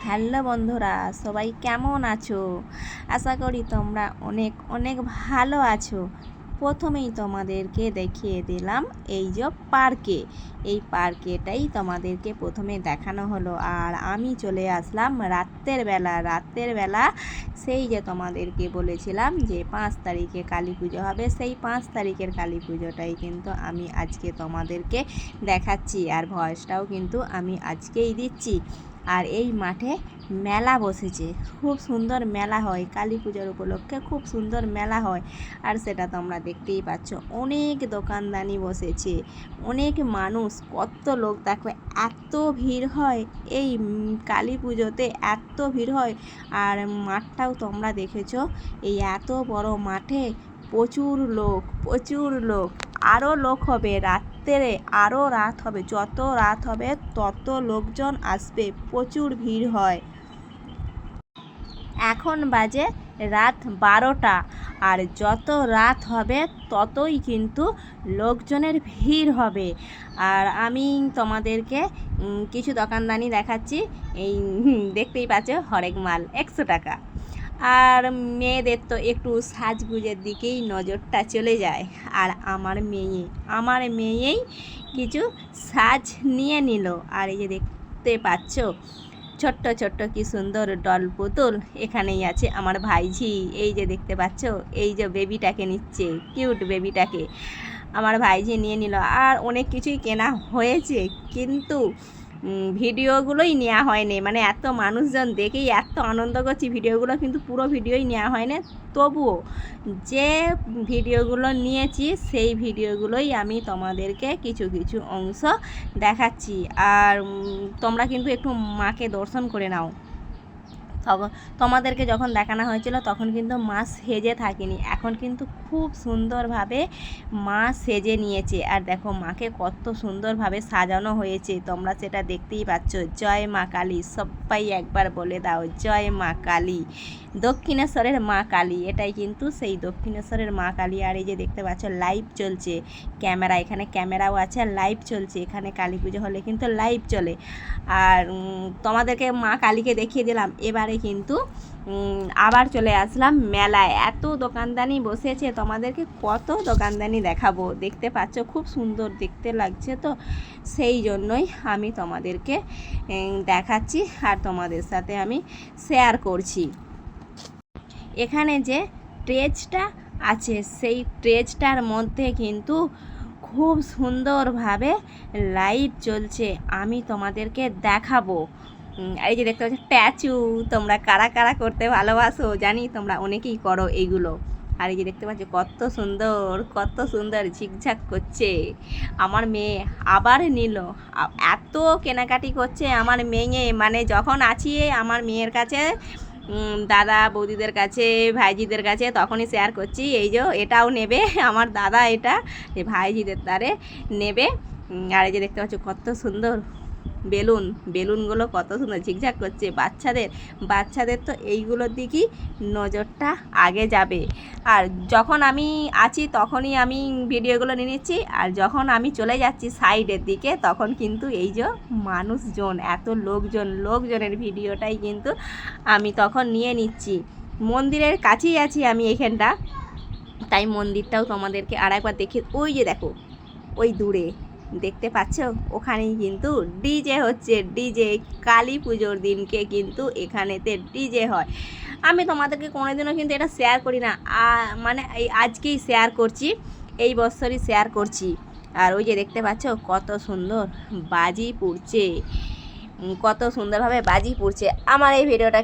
Hello বন্ধুরা, সবাই কেমন আছো? আশা করি তোমরা অনেক অনেক ভালো আছো। প্রথমেই তোমাদেরকে দেখিয়ে দিলাম এই যে এই পার্কেটাই তোমাদেরকে প্রথমে দেখানো হলো। আর আমি চলে আসলাম রাতের বেলা সেই যে তোমাদেরকে বলেছিলাম যে 5 তারিখে কালী পুজো হবে, সেই 5 তারিখের কালী পুজোটাই কিন্তু আমি আজকে তোমাদেরকে দেখাচ্ছি। আর ভয়েসটাও কিন্তু আমি আজকেই দিচ্ছি। আর এই মাঠে মেলা বসেছে, খুব সুন্দর মেলা হয়, কালী পূজার উপলক্ষে খুব সুন্দর মেলা হয়। আর সেটা তোমরা দেখতেই পাচ্ছ, অনেক দোকানদানি বসেছে, অনেক মানুষ, কত লোক দেখো, এত ভিড় হয় এই কালী পুজোতে, এত ভিড় হয়। আর মাঠটাও তোমরা দেখেছো, এই এত বড় মাঠে প্রচুর লোক, আরও লোক হবে রাত্রে, আরও রাত হবে, যত রাত হবে তত লোকজন আসবে, প্রচুর ভিড় হয়। এখন বাজে রাত 12টা, আর যত রাত হবে ততই কিন্তু লোকজনের ভিড় হবে। আর আমি তোমাদেরকে কিছু দোকানদানি দেখাচ্ছি। এই দেখতেই পাচ্ছ, হরেক মাল 100 টাকা। আর মেয়েদের তো একটু সাজগুজের দিকেই নজরটা চলে যায়। আর আমার মেয়েই কিছু সাজ নিয়ে নিল। আর এই যে দেখতে পাচ্ছ, ছোট্ট ছোট্ট কি সুন্দর ডল পুতুল এখানেই আছে। আমার ভাইঝি এই যে দেখতে পাচ্ছ, এই যে বেবিটাকে নিচ্ছে, কিউট বেবিটাকে আমার ভাইঝি নিয়ে নিল। আর অনেক কিছুই কেনা হয়েছে, কিন্তু ভিডিওগুলোই নেওয়া হয়নি। মানে এত মানুষজন দেখেই এত আনন্দ করছি, ভিডিওগুলো কিন্তু পুরো ভিডিওই নেওয়া হয়নি। তবুও যে ভিডিওগুলো নিয়েছি সেই ভিডিওগুলোই আমি তোমাদেরকে কিছু কিছু অংশ দেখাচ্ছি। আর তোমরা কিন্তু একটু মাকে দর্শন করে নাও। তখন তোমাদেরকে যখন দেখানো হয়েছিল তখন কিন্তু মা সেজে থাকেনি, এখন কিন্তু খুব সুন্দরভাবে মা সেজে নিয়েছে। আর দেখো মাকে কত সুন্দরভাবে সাজানো হয়েছে, তোমরা সেটা দেখতেই পাচ্ছ। জয় মা কালী, সবাই একবার বলে দাও জয় মা কালী। দক্ষিণেশ্বরের মা কালী, এটাই কিন্তু সেই দক্ষিণেশ্বরের মা কালী। আর এই যে দেখতে পাচ্ছ লাইভ চলছে ক্যামেরা, এখানে ক্যামেরাও আছে, লাইভ চলছে। এখানে কালী পুজো হলে কিন্তু লাইভ চলে। আর তোমাদেরকে মা কালীকে দেখিয়ে দিলাম। এবারে কিন্তু আবার চলে আসলাম মেলায়। এত দোকানদানি বসেছে, তোমাদেরকে কত দোকানদানি দেখাবো। দেখতে পাচ্ছ খুব সুন্দর দেখতে লাগছে, তো সেই জন্যই আমি তোমাদেরকে দেখাচ্ছি আর তোমাদের সাথে আমি শেয়ার করছি। এখানে যে স্টেজটা আছে, সেই স্টেজটার মধ্যে কিন্তু খুব সুন্দরভাবে লাইট জ্বলছে, আমি তোমাদেরকে দেখাবো। এই যে দেখতে পাচ্ছ স্ট্যাচু, তোমরা কারা কারা করতে ভালোবাসো জানি, তোমরা অনেকেই করো এইগুলো। আর এই যে দেখতে পাচ্ছ কত সুন্দর ঝিকঝাক করছে। আমার মেয়ে আবার নিল, এত কেনাকাটি করছে আমার মেয়ে। মানে যখন আছি আমার মেয়ের কাছে, দাদা বৌদিদের কাছে, ভাইজিদের কাছে, তখনই শেয়ার করছি এই যে এটাও নেবে আমার দাদা, এটা ভাইজিদের দ্বারে নেবে। আর এই যে দেখতে পাচ্ছ কত সুন্দর বেলুনগুলো কত সুন্দর ঝিকঝাক করছে। বাচ্চাদের তো এইগুলোর দিকেই নজরটা আগে যাবে। আর যখন আমি আছি তখনই আমি ভিডিওগুলো নিয়ে নিচ্ছি, আর যখন আমি চলে যাচ্ছি সাইডের দিকে তখন কিন্তু এই যে মানুষজন, এত লোকজনের ভিডিওটাই কিন্তু আমি তখন নিয়ে নিচ্ছি। মন্দিরের কাছেই আছি আমি এখানটা, তাই মন্দিরটাও তোমাদেরকে আর একবার দেখি। ওই যে দেখো, ওই দূরে দেখতে পাচ্ছ, ওখানেই কিন্তু ডিজে হচ্ছে। ডিজে কালী পুজোর দিনকে কিন্তু এখানেতে ডিজে হয়। আমি তোমাদেরকে কোনোদিনও কিন্তু এটা শেয়ার করি না, মানে এই আজকেই শেয়ার করছি, এই বছরই শেয়ার করছি। আর ওই যে দেখতে পাচ্ছ কত সুন্দর বাজি পুড়ছে, কত সুন্দরভাবে বাজি পুড়ছে। আমার এই ভিডিওটা